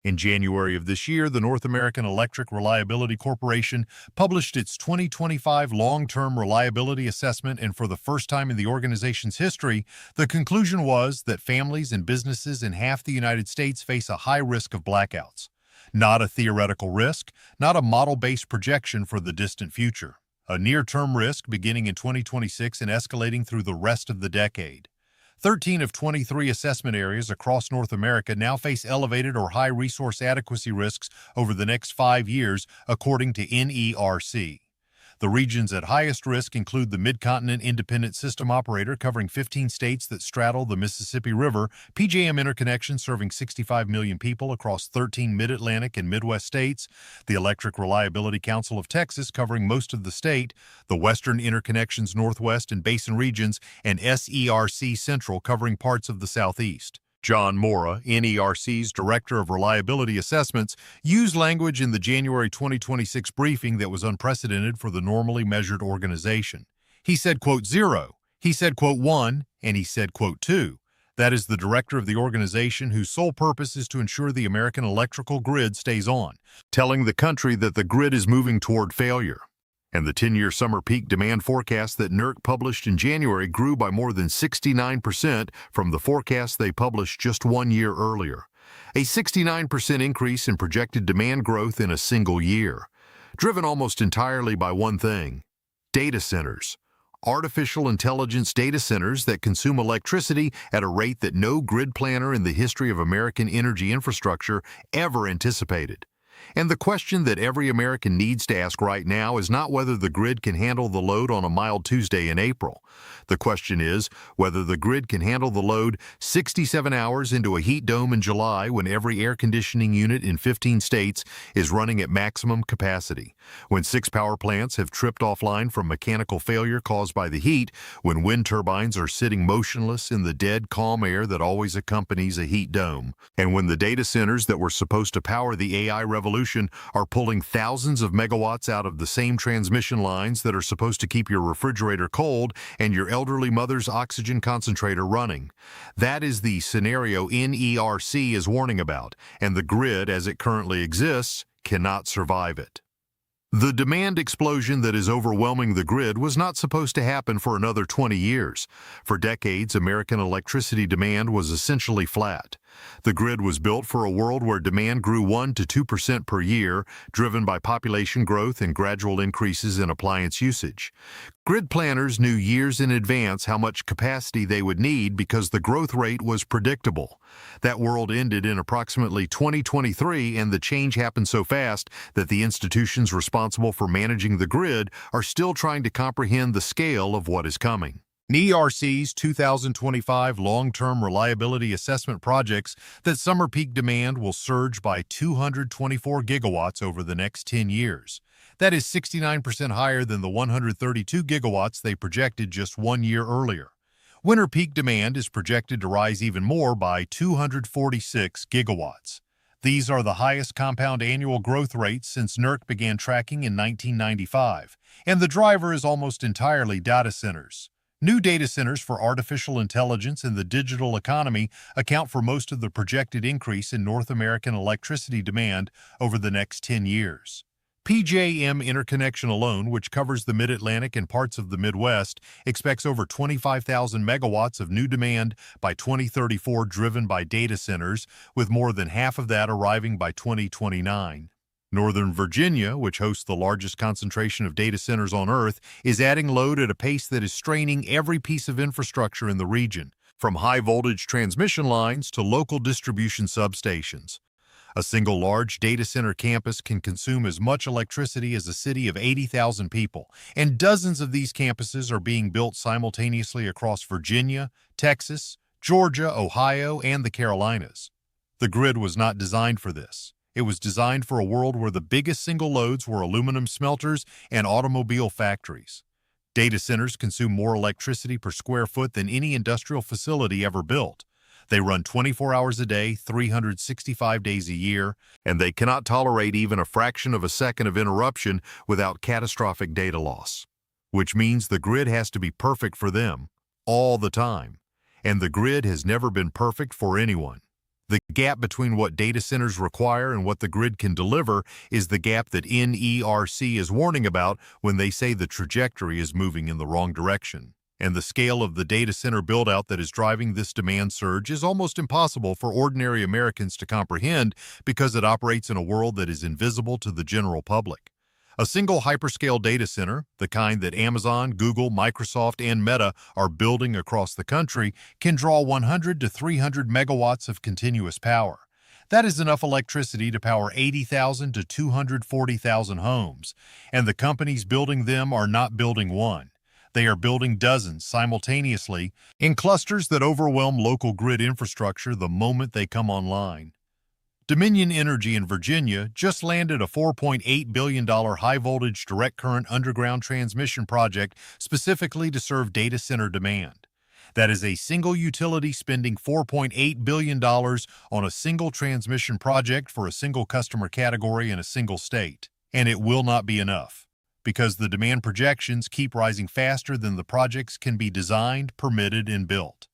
In January of this year, the North American Electric Reliability Corporation published its 2025 Long-Term Reliability Assessment, and for the first time in the organization's history, the conclusion was that families and businesses in half the United States face a high risk of blackouts. Not a theoretical risk, not a model-based projection for the distant future. A near-term risk beginning in 2026 and escalating through the rest of the decade. 13 of 23 assessment areas across North America now face elevated or high resource adequacy risks over the next 5 years, according to NERC. The regions at highest risk include the Mid-Continent Independent System Operator, covering 15 states that straddle the Mississippi River, PJM Interconnection, serving 65 million people across 13 Mid-Atlantic and Midwest states, the Electric Reliability Council of Texas, covering most of the state, the Western Interconnection's Northwest and Basin regions, and SERC Central, covering parts of the Southeast. John Moura, NERC's Director of Reliability Assessments, used language in the January 2026 briefing that was unprecedented for the normally measured organization. He said, quote, 0, he said, quote, 1, and he said, quote, 2. That is the director of the organization whose sole purpose is to ensure the American electrical grid stays on, telling the country that the grid is moving toward failure. And the 10-year summer peak demand forecast that NERC published in January grew by more than 69% from the forecast they published just 1 year earlier. A 69% increase in projected demand growth in a single year, driven almost entirely by one thing: data centers. Artificial intelligence data centers that consume electricity at a rate that no grid planner in the history of American energy infrastructure ever anticipated. And the question that every American needs to ask right now is not whether the grid can handle the load on a mild Tuesday in April. The question is whether the grid can handle the load 67 hours into a heat dome in July, when every air conditioning unit in 15 states is running at maximum capacity, when 6 power plants have tripped offline from mechanical failure caused by the heat, when wind turbines are sitting motionless in the dead, calm air that always accompanies a heat dome, and when the data centers that were supposed to power the AI revolution are pulling thousands of megawatts out of the same transmission lines that are supposed to keep your refrigerator cold and your elderly mother's oxygen concentrator running. That is the scenario NERC is warning about, and the grid, as it currently exists, cannot survive it. The demand explosion that is overwhelming the grid was not supposed to happen for another 20 years. For decades, American electricity demand was essentially flat. The grid was built for a world where demand grew 1 to 2% per year, driven by population growth and gradual increases in appliance usage. Grid planners knew years in advance how much capacity they would need because the growth rate was predictable. That world ended in approximately 2023, and the change happened so fast that the institutions responsible for managing the grid are still trying to comprehend the scale of what is coming. NERC's 2025 Long-Term Reliability Assessment projects that summer peak demand will surge by 224 gigawatts over the next 10 years. That is 69% higher than the 132 gigawatts they projected just 1 year earlier. Winter peak demand is projected to rise even more by 246 gigawatts. These are the highest compound annual growth rates since NERC began tracking in 1995, and the driver is almost entirely data centers. New data centers for artificial intelligence and the digital economy account for most of the projected increase in North American electricity demand over the next 10 years. PJM Interconnection alone, which covers the Mid-Atlantic and parts of the Midwest, expects over 25,000 megawatts of new demand by 2034, driven by data centers, with more than half of that arriving by 2029. Northern Virginia, which hosts the largest concentration of data centers on Earth, is adding load at a pace that is straining every piece of infrastructure in the region, from high-voltage transmission lines to local distribution substations. A single large data center campus can consume as much electricity as a city of 80,000 people, and dozens of these campuses are being built simultaneously across Virginia, Texas, Georgia, Ohio, and the Carolinas. The grid was not designed for this. It was designed for a world where the biggest single loads were aluminum smelters and automobile factories. Data centers consume more electricity per square foot than any industrial facility ever built. They run 24 hours a day, 365 days a year, and they cannot tolerate even a fraction of a second of interruption without catastrophic data loss. Which means the grid has to be perfect for them, all the time. And the grid has never been perfect for anyone. The gap between what data centers require and what the grid can deliver is the gap that NERC is warning about when they say the trajectory is moving in the wrong direction. And the scale of the data center build-out that is driving this demand surge is almost impossible for ordinary Americans to comprehend because it operates in a world that is invisible to the general public. A single hyperscale data center, the kind that Amazon, Google, Microsoft, and Meta are building across the country, can draw 100 to 300 megawatts of continuous power. That is enough electricity to power 80,000 to 240,000 homes, and the companies building them are not building one. They are building dozens simultaneously in clusters that overwhelm local grid infrastructure the moment they come online. Dominion Energy in Virginia just landed a $4.8 billion high-voltage direct current underground transmission project specifically to serve data center demand. That is a single utility spending $4.8 billion on a single transmission project for a single customer category in a single state. And it will not be enough, because the demand projections keep rising faster than the projects can be designed, permitted, and built.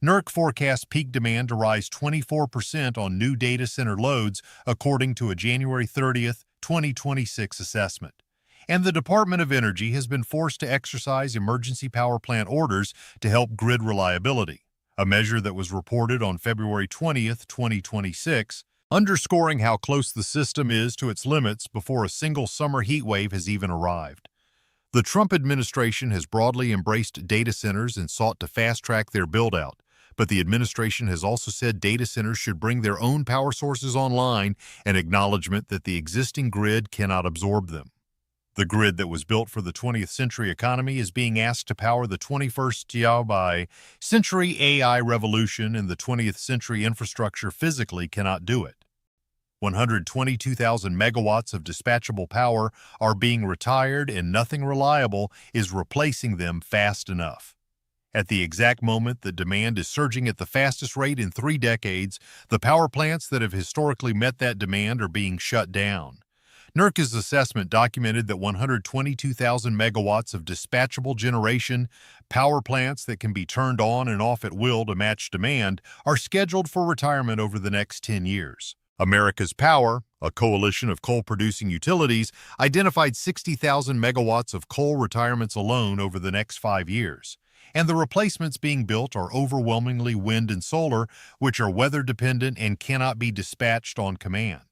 NERC forecasts peak demand to rise 24% on new data center loads, according to a January 30, 2026 assessment. And the Department of Energy has been forced to exercise emergency power plant orders to help grid reliability, a measure that was reported on February 20, 2026, underscoring how close the system is to its limits before a single summer heat wave has even arrived. The Trump administration has broadly embraced data centers and sought to fast-track their build-out, but the administration has also said data centers should bring their own power sources online, an acknowledgement that the existing grid cannot absorb them. The grid that was built for the 20th century economy is being asked to power the 21st century AI revolution, and the 20th century infrastructure physically cannot do it. 122,000 megawatts of dispatchable power are being retired, and nothing reliable is replacing them fast enough. At the exact moment that demand is surging at the fastest rate in 3 decades, the power plants that have historically met that demand are being shut down. NERC's assessment documented that 122,000 megawatts of dispatchable generation, power plants that can be turned on and off at will to match demand, are scheduled for retirement over the next 10 years. America's Power, a coalition of coal-producing utilities, identified 60,000 megawatts of coal retirements alone over the next 5 years. And the replacements being built are overwhelmingly wind and solar, which are weather-dependent and cannot be dispatched on command.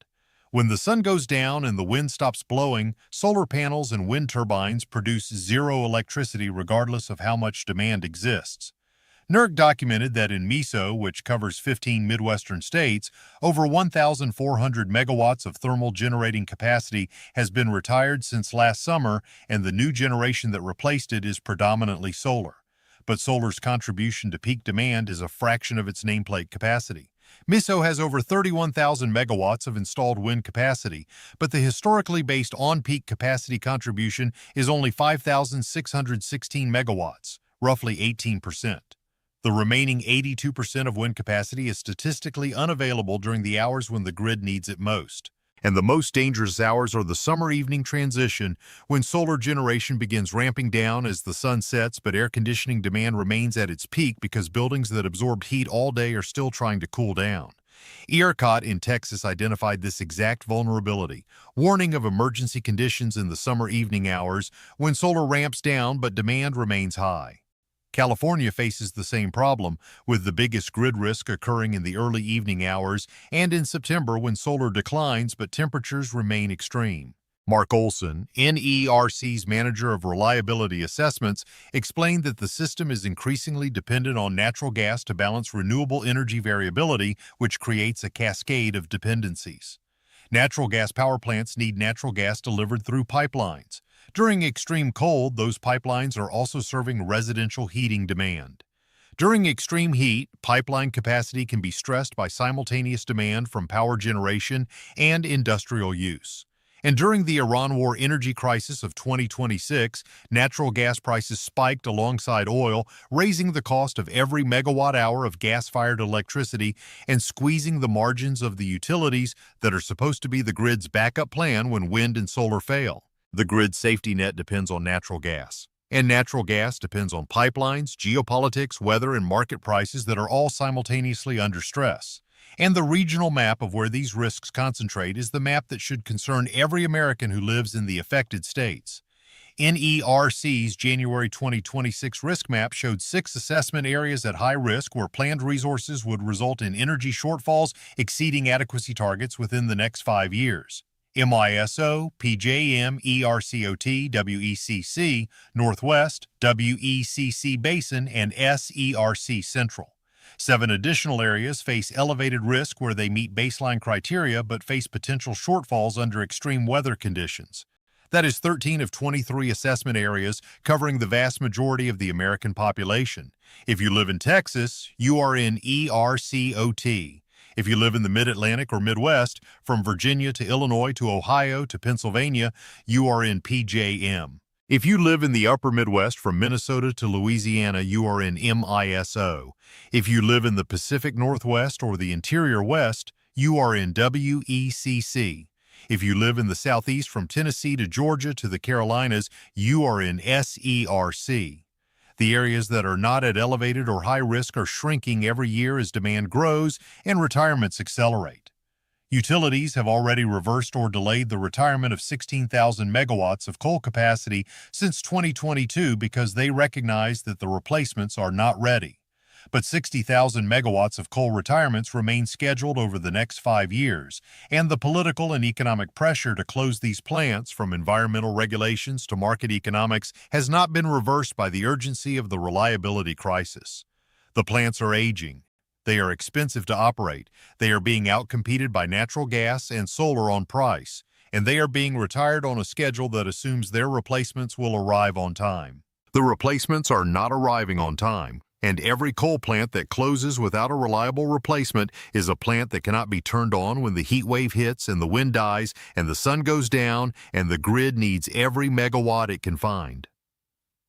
When the sun goes down and the wind stops blowing, solar panels and wind turbines produce zero electricity regardless of how much demand exists. NERC documented that in MISO, which covers 15 Midwestern states, over 1,400 megawatts of thermal generating capacity has been retired since last summer, and the new generation that replaced it is predominantly solar. But solar's contribution to peak demand is a fraction of its nameplate capacity. MISO has over 31,000 megawatts of installed wind capacity, but the historically based on-peak capacity contribution is only 5,616 megawatts, roughly 18%. The remaining 82% of wind capacity is statistically unavailable during the hours when the grid needs it most. And the most dangerous hours are the summer evening transition, when solar generation begins ramping down as the sun sets, but air conditioning demand remains at its peak because buildings that absorbed heat all day are still trying to cool down. ERCOT in Texas identified this exact vulnerability, warning of emergency conditions in the summer evening hours when solar ramps down but demand remains high. California faces the same problem, with the biggest grid risk occurring in the early evening hours and in September when solar declines but temperatures remain extreme. Mark Olson, NERC's manager of reliability assessments, explained that the system is increasingly dependent on natural gas to balance renewable energy variability, which creates a cascade of dependencies. Natural gas power plants need natural gas delivered through pipelines. During extreme cold, those pipelines are also serving residential heating demand. During extreme heat, pipeline capacity can be stressed by simultaneous demand from power generation and industrial use. And during the Iran war energy crisis of 2026, natural gas prices spiked alongside oil, raising the cost of every megawatt hour of gas-fired electricity and squeezing the margins of the utilities that are supposed to be the grid's backup plan when wind and solar fail. The grid safety net depends on natural gas. And natural gas depends on pipelines, geopolitics, weather, and market prices that are all simultaneously under stress. And the regional map of where these risks concentrate is the map that should concern every American who lives in the affected states. NERC's January 2026 risk map showed 6 assessment areas at high risk where planned resources would result in energy shortfalls exceeding adequacy targets within the next 5 years. MISO, PJM, ERCOT, WECC, Northwest, WECC Basin, and SERC Central. 7 additional areas face elevated risk where they meet baseline criteria but face potential shortfalls under extreme weather conditions. That is 13 of 23 assessment areas covering the vast majority of the American population. If you live in Texas, you are in ERCOT. If you live in the Mid-Atlantic or Midwest, from Virginia to Illinois to Ohio to Pennsylvania, you are in PJM. If you live in the upper Midwest from Minnesota to Louisiana, you are in MISO. If you live in the Pacific Northwest or the Interior West, you are in WECC. If you live in the Southeast from Tennessee to Georgia to the Carolinas, you are in SERC. The areas that are not at elevated or high risk are shrinking every year as demand grows and retirements accelerate. Utilities have already reversed or delayed the retirement of 16,000 megawatts of coal capacity since 2022 because they recognize that the replacements are not ready. But 60,000 megawatts of coal retirements remain scheduled over the next 5 years, and the political and economic pressure to close these plants, from environmental regulations to market economics, has not been reversed by the urgency of the reliability crisis. The plants are aging. They are expensive to operate. They are being outcompeted by natural gas and solar on price, and they are being retired on a schedule that assumes their replacements will arrive on time. The replacements are not arriving on time. And every coal plant that closes without a reliable replacement is a plant that cannot be turned on when the heat wave hits and the wind dies and the sun goes down and the grid needs every megawatt it can find.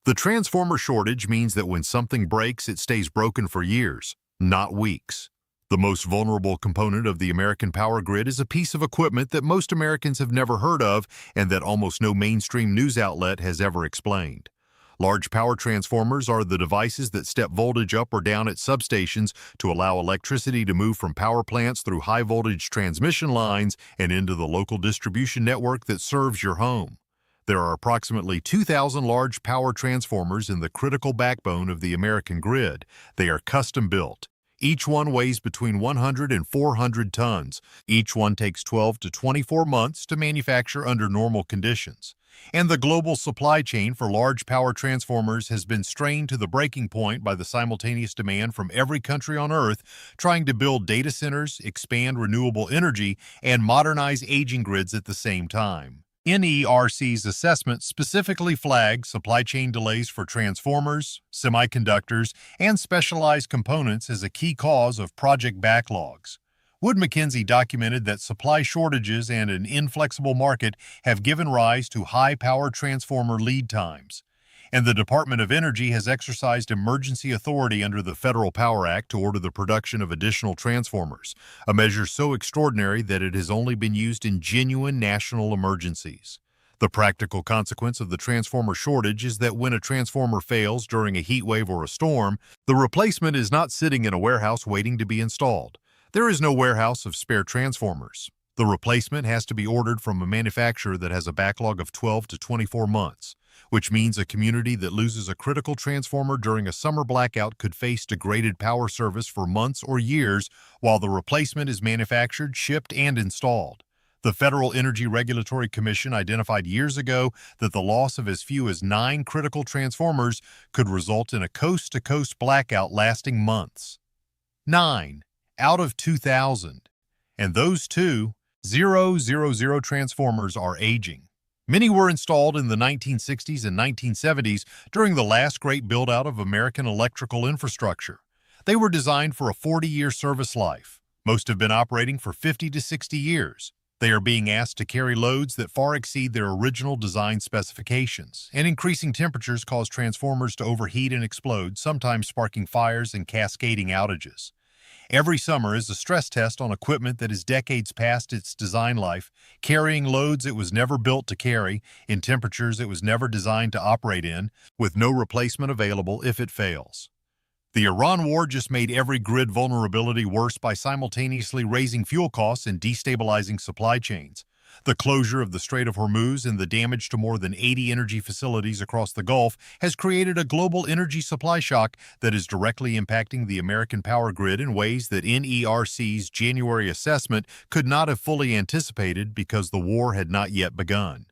The transformer shortage means that when something breaks, it stays broken for years, not weeks. The most vulnerable component of the American power grid is a piece of equipment that most Americans have never heard of and that almost no mainstream news outlet has ever explained. Large power transformers are the devices that step voltage up or down at substations to allow electricity to move from power plants through high-voltage transmission lines and into the local distribution network that serves your home. There are approximately 2,000 large power transformers in the critical backbone of the American grid. They are custom-built. Each one weighs between 100 and 400 tons. Each one takes 12 to 24 months to manufacture under normal conditions. And the global supply chain for large power transformers has been strained to the breaking point by the simultaneous demand from every country on Earth trying to build data centers, expand renewable energy, and modernize aging grids at the same time. NERC's assessment specifically flagged supply chain delays for transformers, semiconductors, and specialized components as a key cause of project backlogs. Wood Mackenzie documented that supply shortages and an inflexible market have given rise to high-power transformer lead times, and the Department of Energy has exercised emergency authority under the Federal Power Act to order the production of additional transformers, a measure so extraordinary that it has only been used in genuine national emergencies. The practical consequence of the transformer shortage is that when a transformer fails during a heat wave or a storm, the replacement is not sitting in a warehouse waiting to be installed. There is no warehouse of spare transformers. The replacement has to be ordered from a manufacturer that has a backlog of 12 to 24 months, which means a community that loses a critical transformer during a summer blackout could face degraded power service for months or years while the replacement is manufactured, shipped, and installed. The Federal Energy Regulatory Commission identified years ago that the loss of as few as 9 critical transformers could result in a coast-to-coast blackout lasting months. 9 out of 2,000. And those 2,000 transformers are aging. Many were installed in the 1960s and 1970s during the last great build-out of American electrical infrastructure. They were designed for a 40-year service life. Most have been operating for 50 to 60 years. They are being asked to carry loads that far exceed their original design specifications, and increasing temperatures cause transformers to overheat and explode, sometimes sparking fires and cascading outages. Every summer is a stress test on equipment that is decades past its design life, carrying loads it was never built to carry, in temperatures it was never designed to operate in, with no replacement available if it fails. The Iran war just made every grid vulnerability worse by simultaneously raising fuel costs and destabilizing supply chains. The closure of the Strait of Hormuz and the damage to more than 80 energy facilities across the Gulf has created a global energy supply shock that is directly impacting the American power grid in ways that NERC's January assessment could not have fully anticipated because the war had not yet begun.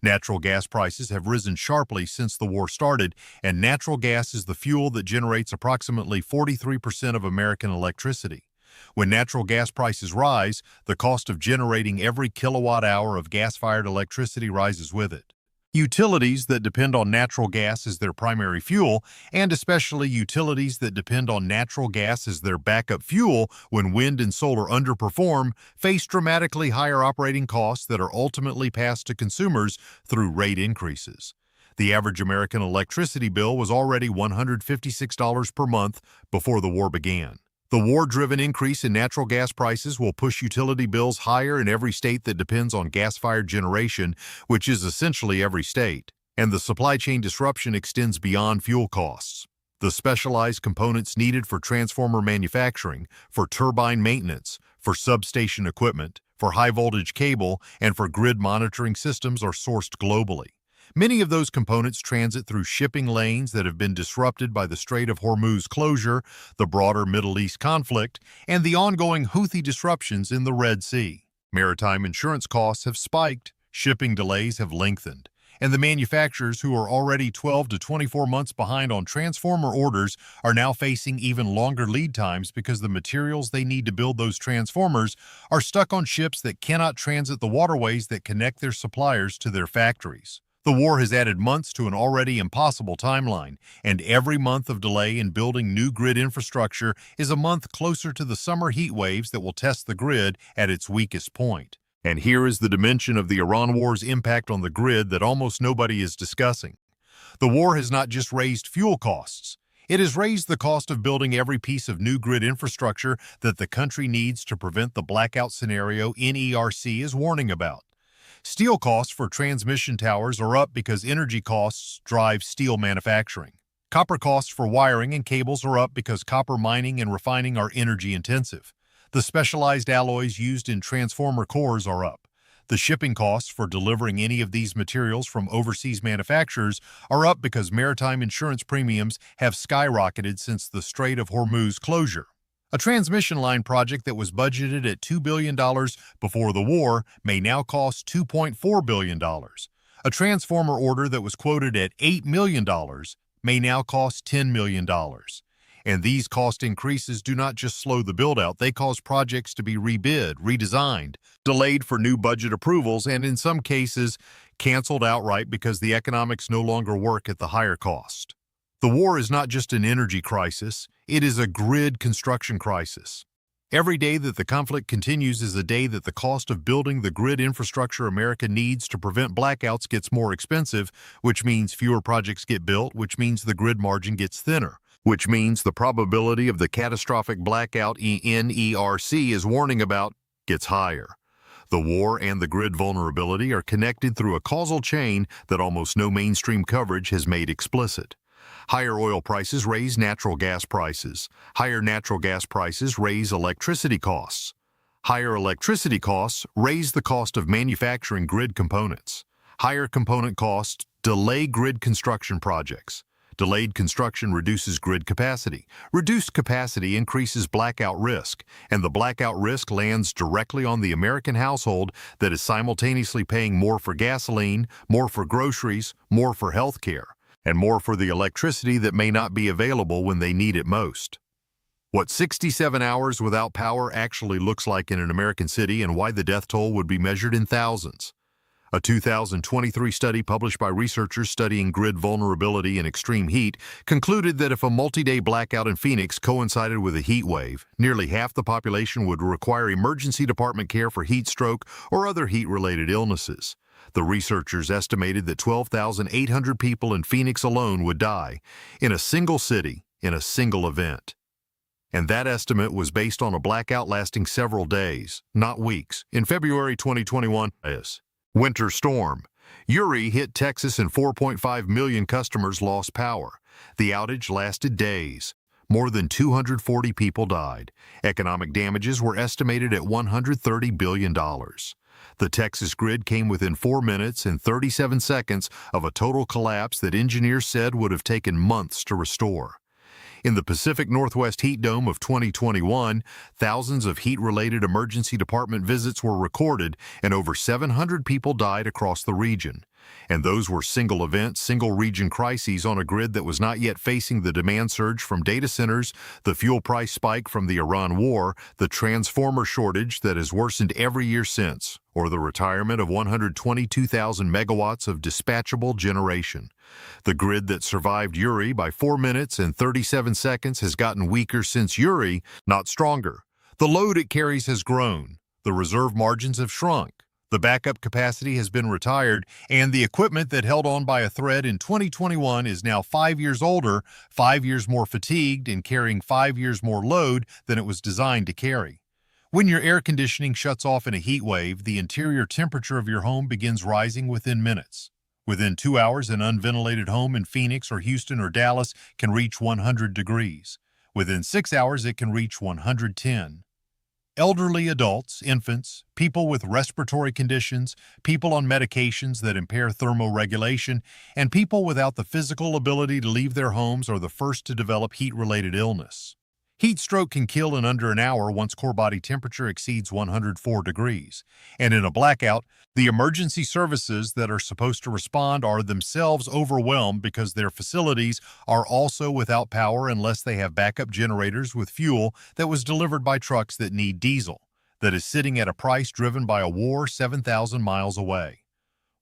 Natural gas prices have risen sharply since the war started, and natural gas is the fuel that generates approximately 43% of American electricity. When natural gas prices rise, the cost of generating every kilowatt hour of gas-fired electricity rises with it. Utilities that depend on natural gas as their primary fuel, and especially utilities that depend on natural gas as their backup fuel when wind and solar underperform, face dramatically higher operating costs that are ultimately passed to consumers through rate increases. The average American electricity bill was already $156 per month before the war began. The war-driven increase in natural gas prices will push utility bills higher in every state that depends on gas-fired generation, which is essentially every state. And the supply chain disruption extends beyond fuel costs. The specialized components needed for transformer manufacturing, for turbine maintenance, for substation equipment, for high-voltage cable, and for grid monitoring systems are sourced globally. Many of those components transit through shipping lanes that have been disrupted by the Strait of Hormuz closure, the broader Middle East conflict, and the ongoing Houthi disruptions in the Red Sea. Maritime insurance costs have spiked, shipping delays have lengthened, and the manufacturers who are already 12 to 24 months behind on transformer orders are now facing even longer lead times because the materials they need to build those transformers are stuck on ships that cannot transit the waterways that connect their suppliers to their factories. The war has added months to an already impossible timeline, and every month of delay in building new grid infrastructure is a month closer to the summer heat waves that will test the grid at its weakest point. And here is the dimension of the Iran war's impact on the grid that almost nobody is discussing. The war has not just raised fuel costs. It has raised the cost of building every piece of new grid infrastructure that the country needs to prevent the blackout scenario NERC is warning about. Steel costs for transmission towers are up because energy costs drive steel manufacturing. Copper costs for wiring and cables are up because copper mining and refining are energy intensive. The specialized alloys used in transformer cores are up. The shipping costs for delivering any of these materials from overseas manufacturers are up because maritime insurance premiums have skyrocketed since the Strait of Hormuz closure. A transmission line project that was budgeted at $2 billion before the war may now cost $2.4 billion. A transformer order that was quoted at $8 million may now cost $10 million. And these cost increases do not just slow the build-out, they cause projects to be rebid, redesigned, delayed for new budget approvals, and in some cases, canceled outright because the economics no longer work at the higher cost. The war is not just an energy crisis, it is a grid construction crisis. Every day that the conflict continues is a day that the cost of building the grid infrastructure America needs to prevent blackouts gets more expensive, which means fewer projects get built, which means the grid margin gets thinner, which means the probability of the catastrophic blackout NERC is warning about gets higher. The war and the grid vulnerability are connected through a causal chain that almost no mainstream coverage has made explicit. Higher oil prices raise natural gas prices. Higher natural gas prices raise electricity costs. Higher electricity costs raise the cost of manufacturing grid components. Higher component costs delay grid construction projects. Delayed construction reduces grid capacity. Reduced capacity increases blackout risk, and the blackout risk lands directly on the American household that is simultaneously paying more for gasoline, more for groceries, more for health care, and more for the electricity that may not be available when they need it most. What 67 hours without power actually looks like in an American city and why the death toll would be measured in thousands. A 2023 study published by researchers studying grid vulnerability and extreme heat concluded that if a multi-day blackout in Phoenix coincided with a heat wave, nearly half the population would require emergency department care for heat stroke or other heat-related illnesses. The researchers estimated that 12,800 people in Phoenix alone would die in a single city in a single event. And that estimate was based on a blackout lasting several days, not weeks. In February 2021, Winter storm Uri hit Texas and 4.5 million customers lost power. The outage lasted days. More than 240 people died. Economic damages were estimated at $130 billion. The Texas grid came within 4 minutes and 37 seconds of a total collapse that engineers said would have taken months to restore. In the Pacific Northwest heat dome of 2021, thousands of heat-related emergency department visits were recorded and over 700 people died across the region. And those were single-event, single-region crises on a grid that was not yet facing the demand surge from data centers, the fuel price spike from the Iran war, the transformer shortage that has worsened every year since, or the retirement of 122,000 megawatts of dispatchable generation. The grid that survived Uri by 4 minutes and 37 seconds has gotten weaker since Uri, not stronger. The load it carries has grown. The reserve margins have shrunk. The backup capacity has been retired, and the equipment that held on by a thread in 2021 is now 5 years older, 5 years more fatigued, and carrying 5 years more load than it was designed to carry. When your air conditioning shuts off in a heat wave, the interior temperature of your home begins rising within minutes. Within 2 hours, an unventilated home in Phoenix or Houston or Dallas can reach 100 degrees. Within 6 hours, it can reach 110. Elderly adults, infants, people with respiratory conditions, people on medications that impair thermoregulation, and people without the physical ability to leave their homes are the first to develop heat-related illness. Heat stroke can kill in under an hour once core body temperature exceeds 104 degrees. And in a blackout, the emergency services that are supposed to respond are themselves overwhelmed because their facilities are also without power unless they have backup generators with fuel that was delivered by trucks that need diesel, that is sitting at a price driven by a war 7,000 miles away.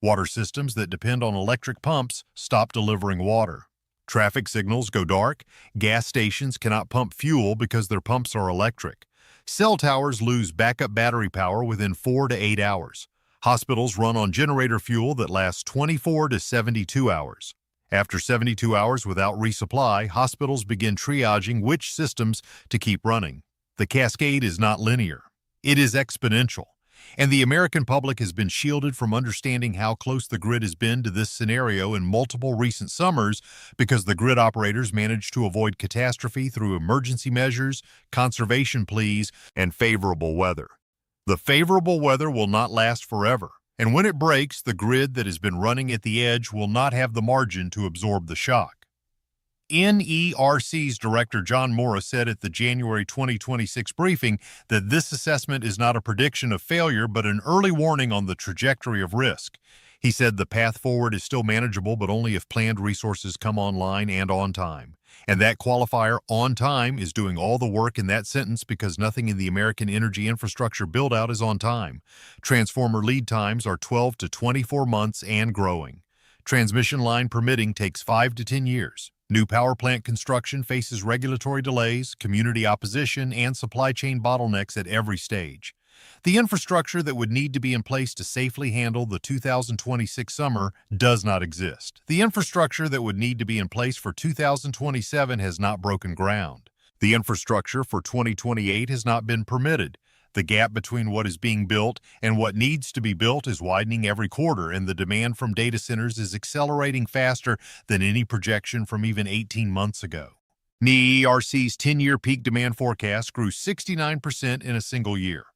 Water systems that depend on electric pumps stop delivering water. Traffic signals go dark. Gas stations cannot pump fuel because their pumps are electric. Cell towers lose backup battery power within 4 to 8 hours. Hospitals run on generator fuel that lasts 24 to 72 hours. After 72 hours without resupply, hospitals begin triaging which systems to keep running. The cascade is not linear. It is exponential. And the American public has been shielded from understanding how close the grid has been to this scenario in multiple recent summers because the grid operators managed to avoid catastrophe through emergency measures, conservation pleas, and favorable weather. The favorable weather will not last forever, and when it breaks, the grid that has been running at the edge will not have the margin to absorb the shock. NERC's Director John Moura said at the January 2026 briefing that this assessment is not a prediction of failure but an early warning on the trajectory of risk. He said the path forward is still manageable but only if planned resources come online and on time. And that qualifier, on time, is doing all the work in that sentence because nothing in the American energy infrastructure build-out is on time. Transformer lead times are 12 to 24 months and growing. Transmission line permitting takes 5 to 10 years. New power plant construction faces regulatory delays, community opposition, and supply chain bottlenecks at every stage. The infrastructure that would need to be in place to safely handle the 2026 summer does not exist. The infrastructure that would need to be in place for 2027 has not broken ground. The infrastructure for 2028 has not been permitted. The gap between what is being built and what needs to be built is widening every quarter, and the demand from data centers is accelerating faster than any projection from even 18 months ago. NERC's 10-year peak demand forecast grew 69% in a single year.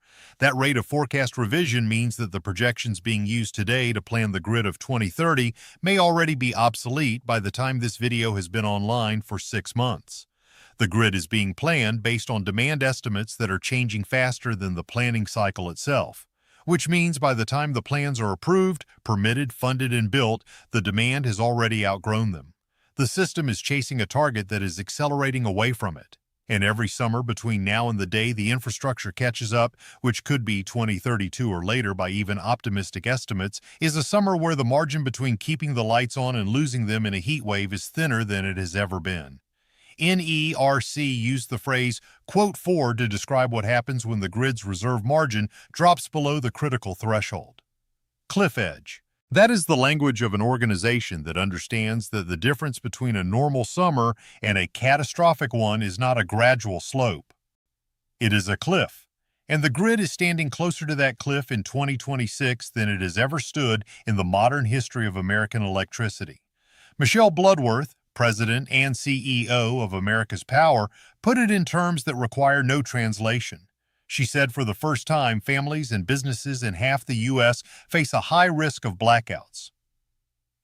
That rate of forecast revision means that the projections being used today to plan the grid of 2030 may already be obsolete by the time this video has been online for 6 months. The grid is being planned based on demand estimates that are changing faster than the planning cycle itself, which means by the time the plans are approved, permitted, funded, and built, the demand has already outgrown them. The system is chasing a target that is accelerating away from it. And every summer between now and the day the infrastructure catches up, which could be 2032 or later by even optimistic estimates, is a summer where the margin between keeping the lights on and losing them in a heat wave is thinner than it has ever been. NERC used the phrase "quote 4" to describe what happens when the grid's reserve margin drops below the critical threshold. Cliff edge. That is the language of an organization that understands that the difference between a normal summer and a catastrophic one is not a gradual slope. It is a cliff, and the grid is standing closer to that cliff in 2026 than it has ever stood in the modern history of American electricity. Michelle Bloodworth, President and CEO of America's Power, put it in terms that require no translation. She said for the first time, families and businesses in half the U.S. face a high risk of blackouts.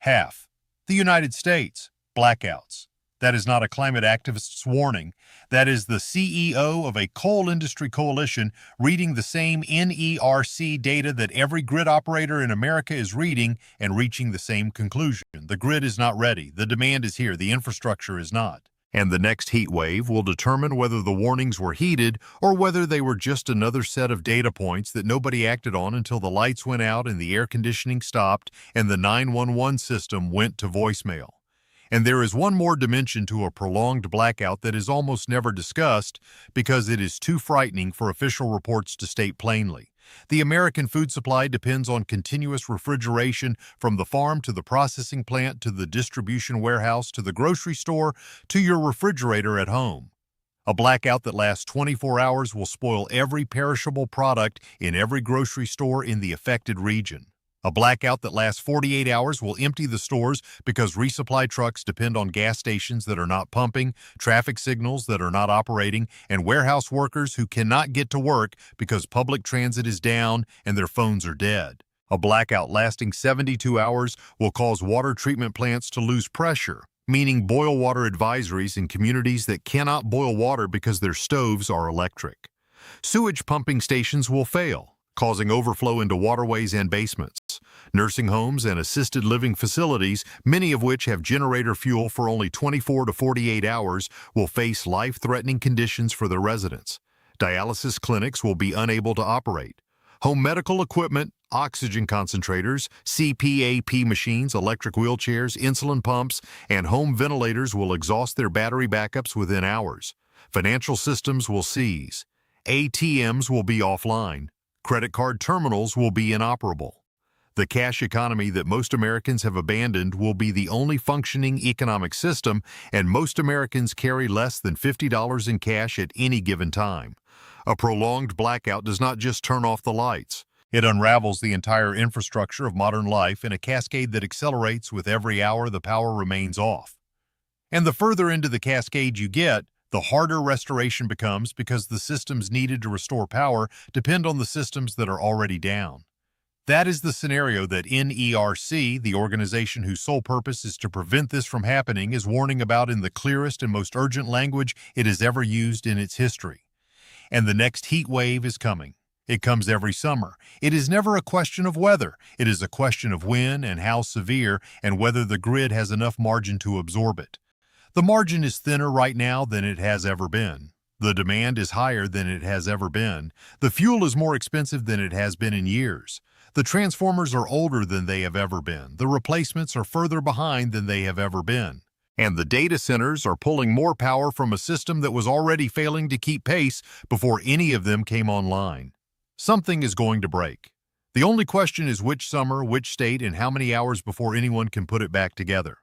Half. The United States. Blackouts. That is not a climate activist's warning. That is the CEO of a coal industry coalition reading the same NERC data that every grid operator in America is reading and reaching the same conclusion. The grid is not ready. The demand is here. The infrastructure is not. And the next heat wave will determine whether the warnings were heeded or whether they were just another set of data points that nobody acted on until the lights went out and the air conditioning stopped and the 911 system went to voicemail. And there is one more dimension to a prolonged blackout that is almost never discussed because it is too frightening for official reports to state plainly. The American food supply depends on continuous refrigeration from the farm to the processing plant to the distribution warehouse to the grocery store to your refrigerator at home. A blackout that lasts 24 hours will spoil every perishable product in every grocery store in the affected region. A blackout that lasts 48 hours will empty the stores because resupply trucks depend on gas stations that are not pumping, traffic signals that are not operating, and warehouse workers who cannot get to work because public transit is down and their phones are dead. A blackout lasting 72 hours will cause water treatment plants to lose pressure, meaning boil water advisories in communities that cannot boil water because their stoves are electric. Sewage pumping stations will fail, causing overflow into waterways and basements. Nursing homes and assisted living facilities, many of which have generator fuel for only 24 to 48 hours, will face life-threatening conditions for their residents. Dialysis clinics will be unable to operate. Home medical equipment, oxygen concentrators, CPAP machines, electric wheelchairs, insulin pumps, and home ventilators will exhaust their battery backups within hours. Financial systems will seize. ATMs will be offline. Credit card terminals will be inoperable. The cash economy that most Americans have abandoned will be the only functioning economic system, and most Americans carry less than $50 in cash at any given time. A prolonged blackout does not just turn off the lights. It unravels the entire infrastructure of modern life in a cascade that accelerates with every hour the power remains off. And the further into the cascade you get, the harder restoration becomes because the systems needed to restore power depend on the systems that are already down. That is the scenario that NERC, the organization whose sole purpose is to prevent this from happening, is warning about in the clearest and most urgent language it has ever used in its history. And the next heat wave is coming. It comes every summer. It is never a question of weather. It is a question of when and how severe and whether the grid has enough margin to absorb it. The margin is thinner right now than it has ever been. The demand is higher than it has ever been. The fuel is more expensive than it has been in years. The transformers are older than they have ever been. The replacements are further behind than they have ever been. And the data centers are pulling more power from a system that was already failing to keep pace before any of them came online. Something is going to break. The only question is which summer, which state, and how many hours before anyone can put it back together.